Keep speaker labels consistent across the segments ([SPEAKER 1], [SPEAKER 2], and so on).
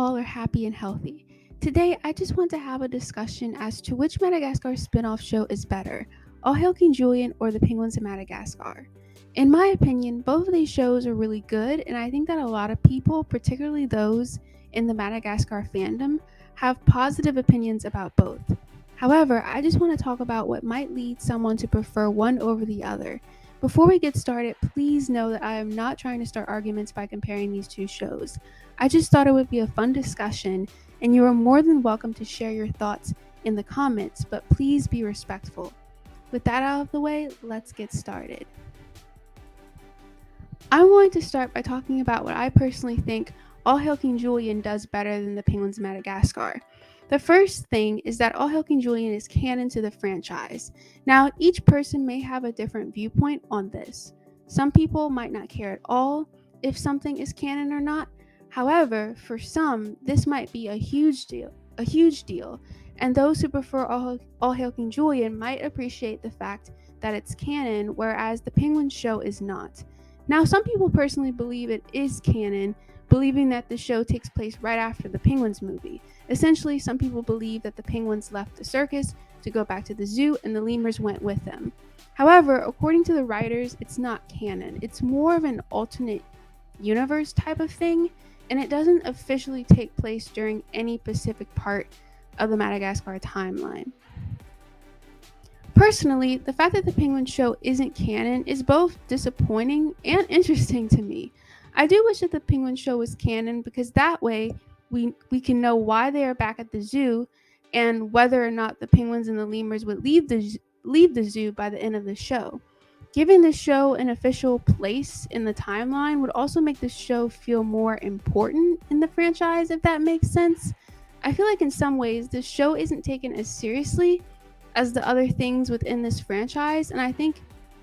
[SPEAKER 1] all are happy and healthy. Today, I just want to have a discussion as to which Madagascar spin-off show is better, All Hail King Julien or The Penguins of Madagascar. In my opinion, both of these shows are really good, and I think that a lot of people, particularly those in the Madagascar fandom, have positive opinions about both. However, I just want to talk about what might lead someone to prefer one over the other. Before we get started, please know that I am not trying to start arguments by comparing these two shows. I just thought it would be a fun discussion, and you are more than welcome to share your thoughts in the comments, but please be respectful. With that out of the way, let's get started. I'm going to start by talking about what I personally think All Hail King Julien does better than the Penguins of Madagascar. The first thing is that All Hail King Julien is canon to the franchise. Now, each person may have a different viewpoint on this. Some people might not care at all if something is canon or not. However, for some, this might be a huge deal, and those who prefer All Hail King Julien might appreciate the fact that it's canon, whereas the Penguins show is not. Now, some people personally believe it is canon, believing that the show takes place right after the Penguins movie. Essentially, some people believe that the penguins left the circus to go back to the zoo and the lemurs went with them. However, according to the writers, it's not canon. It's more of an alternate universe type of thing, and it doesn't officially take place during any specific part of the Madagascar timeline. Personally, the fact that the Penguin show isn't canon is both disappointing and interesting to me. I do wish that the Penguin show was canon because that way we can know why they are back at the zoo and whether or not the penguins and the lemurs would leave the zoo by the end of the show. Giving the show an official place in the timeline would also make the show feel more important in the franchise, if that makes sense. I feel like in some ways the show isn't taken as seriously as the other things within this franchise, and I think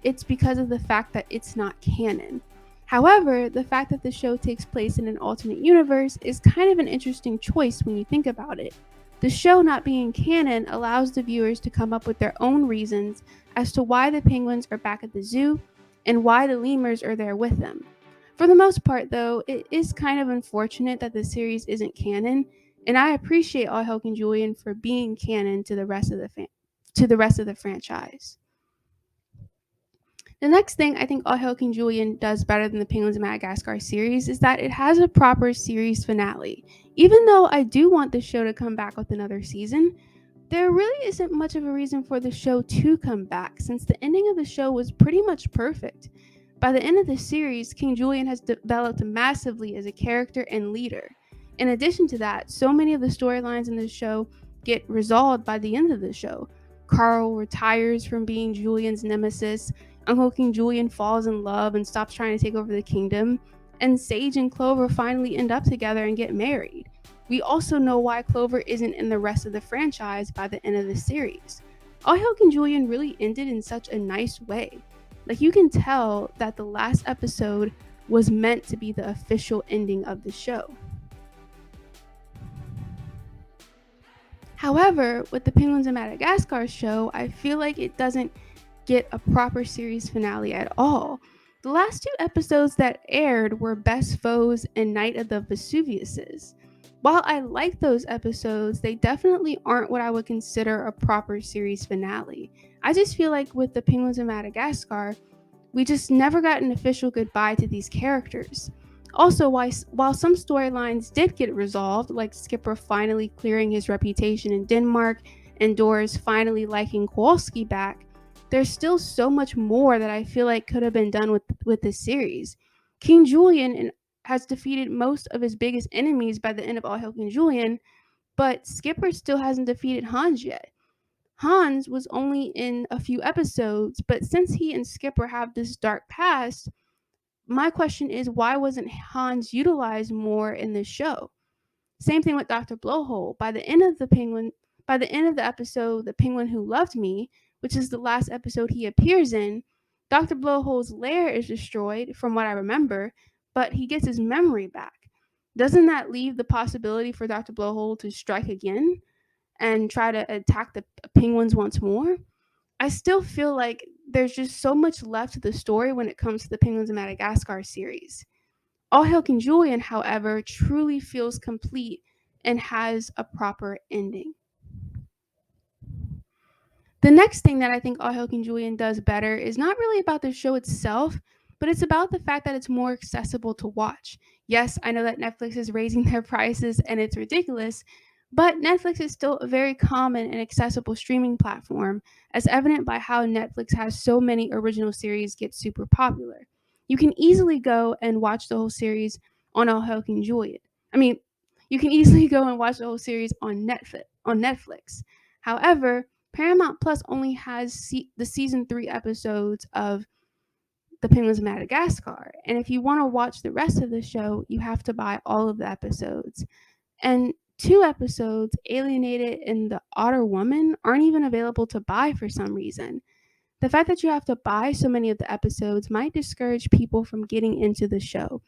[SPEAKER 1] it's because of the fact that it's not canon. However, the fact that the show takes place in an alternate universe is kind of an interesting choice when you think about it. The show not being canon allows the viewers to come up with their own reasons as to why the penguins are back at the zoo and why the lemurs are there with them. For the most part, though, it is kind of unfortunate that the series isn't canon, and I appreciate All Hail King Julien for being canon to the rest of the franchise. The next thing I think All Hail King Julien does better than the Penguins of Madagascar series is that it has a proper series finale. Even though I do want the show to come back with another season, there really isn't much of a reason for the show to come back since the ending of the show was pretty much perfect. By the end of the series, King Julien has developed massively as a character and leader. In addition to that, so many of the storylines in the show get resolved by the end of the show. Carl retires from being Julien's nemesis, Uncle King Julien falls in love and stops trying to take over the kingdom, and Sage and Clover finally end up together and get married. We also know why Clover isn't in the rest of the franchise by the end of the series. All Hail King Julien really ended in such a nice way. Like, you can tell that the last episode was meant to be the official ending of the show. However, with the Penguins of Madagascar show, I feel like it doesn't get a proper series finale at all. The last two episodes that aired were Best Foes and Night of the Vesuviuses. While I like those episodes, they definitely aren't what I would consider a proper series finale. I just feel like with the Penguins of Madagascar, we just never got an official goodbye to these characters. Also, while some storylines did get resolved, like Skipper finally clearing his reputation in Denmark and Doris finally liking Kowalski back, there's still so much more that I feel like could have been done with this series. King Julien has defeated most of his biggest enemies by the end of All Hail King Julien, but Skipper still hasn't defeated Hans yet. Hans was only in a few episodes, but since he and Skipper have this dark past, my question is, why wasn't Hans utilized more in this show? Same thing with Dr. Blowhole. By the end of the episode, The Penguin Who Loved Me, which is the last episode he appears in, Dr. Blowhole's lair is destroyed, from what I remember, but he gets his memory back. Doesn't that leave the possibility for Dr. Blowhole to strike again and try to attack the penguins once more? I still feel like there's just so much left to the story when it comes to the Penguins of Madagascar series. All Hail King Julien, however, truly feels complete and has a proper ending. The next thing that I think All Hail King Julien does better is not really about the show itself, but it's about the fact that it's more accessible to watch. Yes, I know that Netflix is raising their prices and it's ridiculous, but Netflix is still a very common and accessible streaming platform, as evident by how Netflix has so many original series get super popular. You can easily go and watch the whole series on All Hail King Julien. I mean, you can easily go and watch the whole series on Netflix. However, Paramount Plus only has the season 3 episodes of The Penguins of Madagascar. And if you want to watch the rest of the show, you have to buy all of the episodes. And 2 episodes, Alienated and The Otter Woman, aren't even available to buy for some reason. The fact that you have to buy so many of the episodes might discourage people from getting into the show.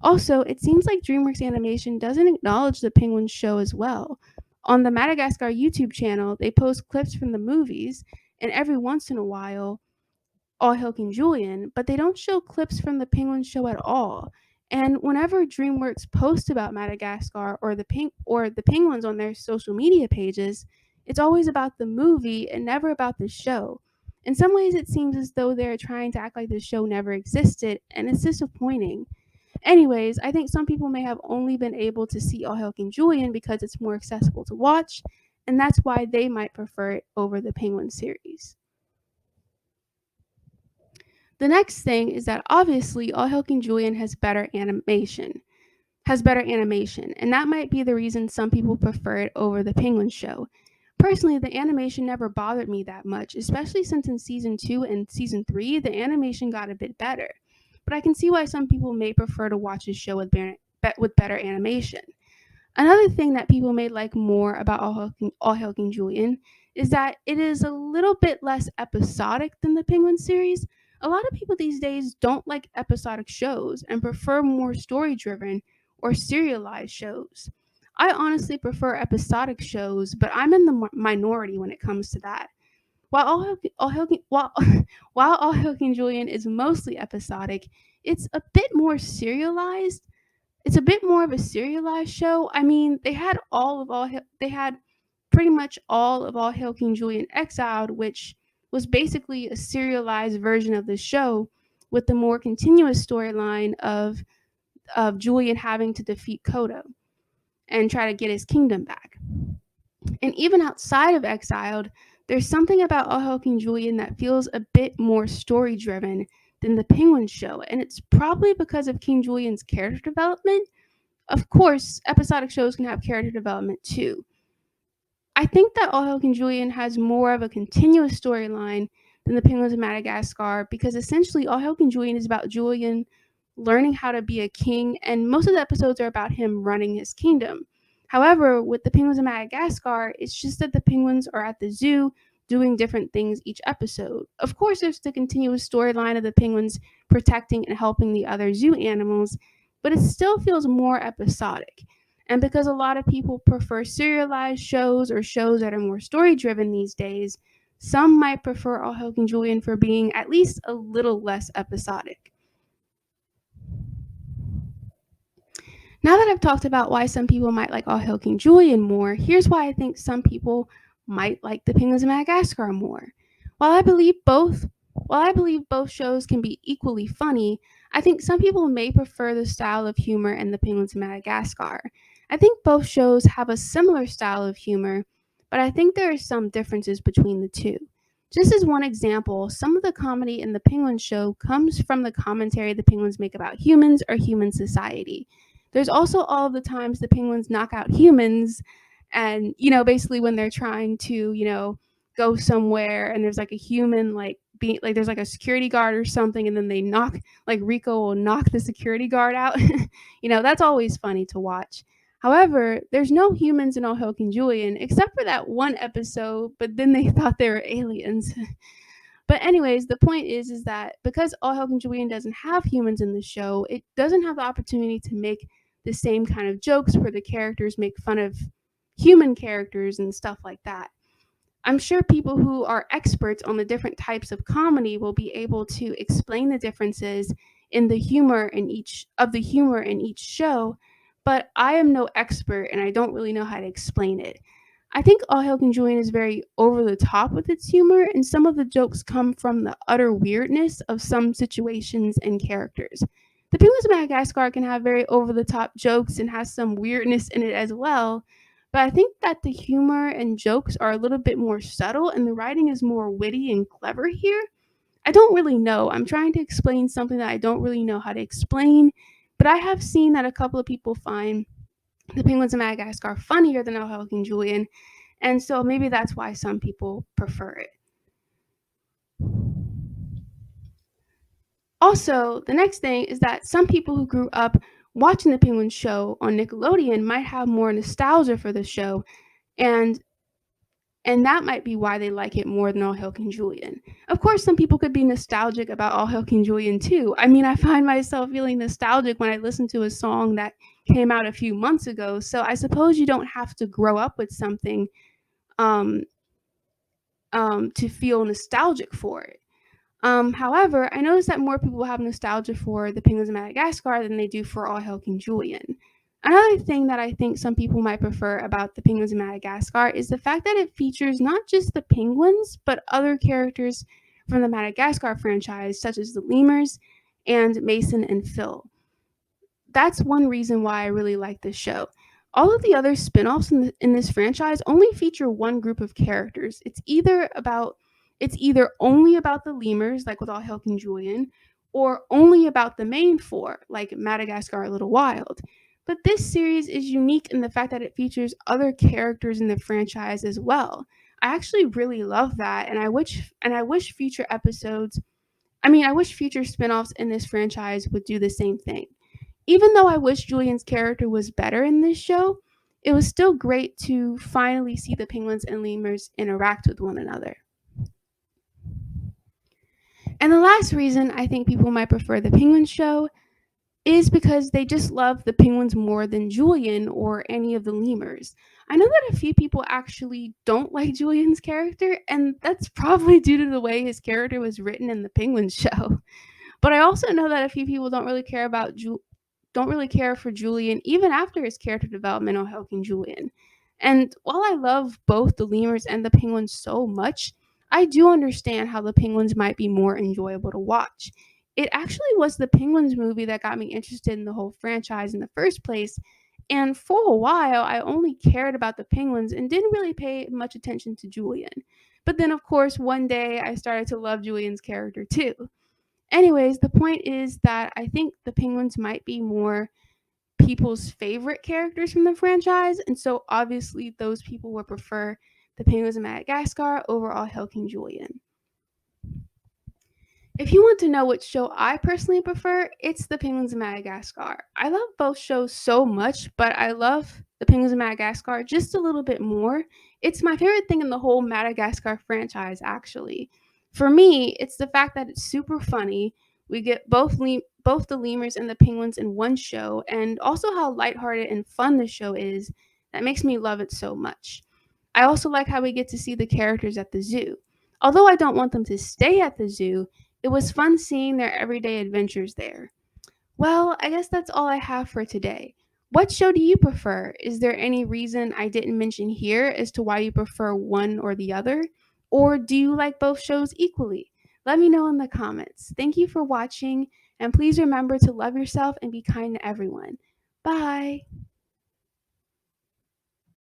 [SPEAKER 1] Also, it seems like DreamWorks Animation doesn't acknowledge the Penguins show as well. On the Madagascar YouTube channel, they post clips from the movies, and every once in a while, All Hail King Julien, but they don't show clips from the Penguins show at all. And whenever DreamWorks posts about Madagascar or the Penguins on their social media pages, it's always about the movie and never about the show. In some ways, it seems as though they're trying to act like the show never existed, and it's disappointing. Anyways, I think some people may have only been able to see All Hail King Julien because it's more accessible to watch, and that's why they might prefer it over the Penguin series. The next thing is that obviously All Hail King Julien has better animation, and that might be the reason some people prefer it over the Penguin show. Personally, the animation never bothered me that much, especially since in season 2 and season 3, the animation got a bit better. But I can see why some people may prefer to watch a show with better animation. Another thing that people may like more about All Hail King Julien is that it is a little bit less episodic than the Penguin series. A lot of people these days don't like episodic shows and prefer more story driven or serialized shows. I honestly prefer episodic shows, but I'm in the minority when it comes to that. While while All Hail King Julien is mostly episodic, it's a bit more serialized. It's a bit more of a serialized show. I mean, they had pretty much all of All Hail King Julien Exiled, which was basically a serialized version of the show with the more continuous storyline of Julien having to defeat Kodo and try to get his kingdom back. And even outside of Exiled, there's something about All Hail King Julien that feels a bit more story driven than the Penguin show, and it's probably because of King Julien's character development. Of course, episodic shows can have character development too. I think that All Hail King Julien has more of a continuous storyline than the Penguins of Madagascar because essentially All Hail King Julien is about Julien learning how to be a king, and most of the episodes are about him running his kingdom. However, with the Penguins of Madagascar, it's just that the penguins are at the zoo doing different things each episode. Of course, there's the continuous storyline of the penguins protecting and helping the other zoo animals, but it still feels more episodic. And because a lot of people prefer serialized shows or shows that are more story driven these days, some might prefer All Hail King Julien for being at least a little less episodic. Now that I've talked about why some people might like All Hail King Julien more, here's why I think some people might like The Penguins of Madagascar more. While I believe both shows can be equally funny, I think some people may prefer the style of humor in The Penguins of Madagascar. I think both shows have a similar style of humor, but I think there are some differences between the two. Just as one example, some of the comedy in the Penguin show comes from the commentary the penguins make about humans or human society. There's also all of the times the penguins knock out humans, and basically when they're trying to go somewhere and there's like a human there's like a security guard or something, and then they knock, like Rico will knock the security guard out. That's always funny to watch. However, there's no humans in All Hail King Julien except for that one episode, but then they thought they were aliens. But anyways, the point is that because All Hail King Julien doesn't have humans in the show, it doesn't have the opportunity to make the same kind of jokes where the characters make fun of human characters and stuff like that. I'm sure people who are experts on the different types of comedy will be able to explain the differences in the humor in each show, but I am no expert and I don't really know how to explain it. I think All Hail King Julian is very over the top with its humor, and some of the jokes come from the utter weirdness of some situations and characters. The Penguins of Madagascar can have very over the top jokes and has some weirdness in it as well, but I think that the humor and jokes are a little bit more subtle and the writing is more witty and clever here. I don't really know. I'm trying to explain something that I don't really know how to explain, but I have seen that a couple of people find the Penguins of Madagascar funnier than All Hail King Julian, and so maybe that's why some people prefer it. Also, the next thing is that some people who grew up watching the Penguins show on Nickelodeon might have more nostalgia for the show, and and that might be why they like it more than All Hail King Julian. Of course, some people could be nostalgic about All Hail King Julian too. I mean, I find myself feeling nostalgic when I listen to a song that came out a few months ago. So I suppose you don't have to grow up with something um, to feel nostalgic for it. However, I noticed that more people have nostalgia for the Penguins of Madagascar than they do for All Hail King Julian. Another thing that I think some people might prefer about the Penguins of Madagascar is the fact that it features not just the penguins, but other characters from the Madagascar franchise, such as the lemurs and Mason and Phil. That's one reason why I really like this show. All of the other spin-offs in this franchise only feature one group of characters. It's either only about the lemurs, like with All Hail King Julian, or only about the main four, like Madagascar a Little Wild. But this series is unique in the fact that it features other characters in the franchise as well. I actually really love that, and I wish future episodes I wish future spin-offs in this franchise would do the same thing. Even though I wish Julian's character was better in this show, it was still great to finally see the penguins and lemurs interact with one another. And the last reason I think people might prefer the Penguins show is because they just love the penguins more than Julian or any of the lemurs. I know that a few people actually don't like Julian's character, and that's probably due to the way his character was written in the Penguins show. But I also know that a few people don't really care for Julian even after his character development on Helking Julian. And while I love both the lemurs and the penguins so much, I do understand how the penguins might be more enjoyable to watch. It actually was the Penguins movie that got me interested in the whole franchise in the first place. And for a while, I only cared about the penguins and didn't really pay much attention to Julian. But then, of course, one day I started to love Julian's character too. Anyways, the point is that I think the penguins might be more people's favorite characters from the franchise, and so obviously those people would prefer the penguins of Madagascar over All Hail King Julian. If you want to know which show I personally prefer, it's The Penguins of Madagascar. I love both shows so much, but I love The Penguins of Madagascar just a little bit more. It's my favorite thing in the whole Madagascar franchise, actually. For me, it's the fact that it's super funny. We get both the lemurs and the penguins in one show, and also how lighthearted and fun the show is that makes me love it so much. I also like how we get to see the characters at the zoo. Although I don't want them to stay at the zoo, it was fun seeing their everyday adventures there. Well, I guess that's all I have for today. What show do you prefer? Is there any reason I didn't mention here as to why you prefer one or the other? Or do you like both shows equally? Let me know in the comments. Thank you for watching, and please remember to love yourself and be kind to everyone. Bye!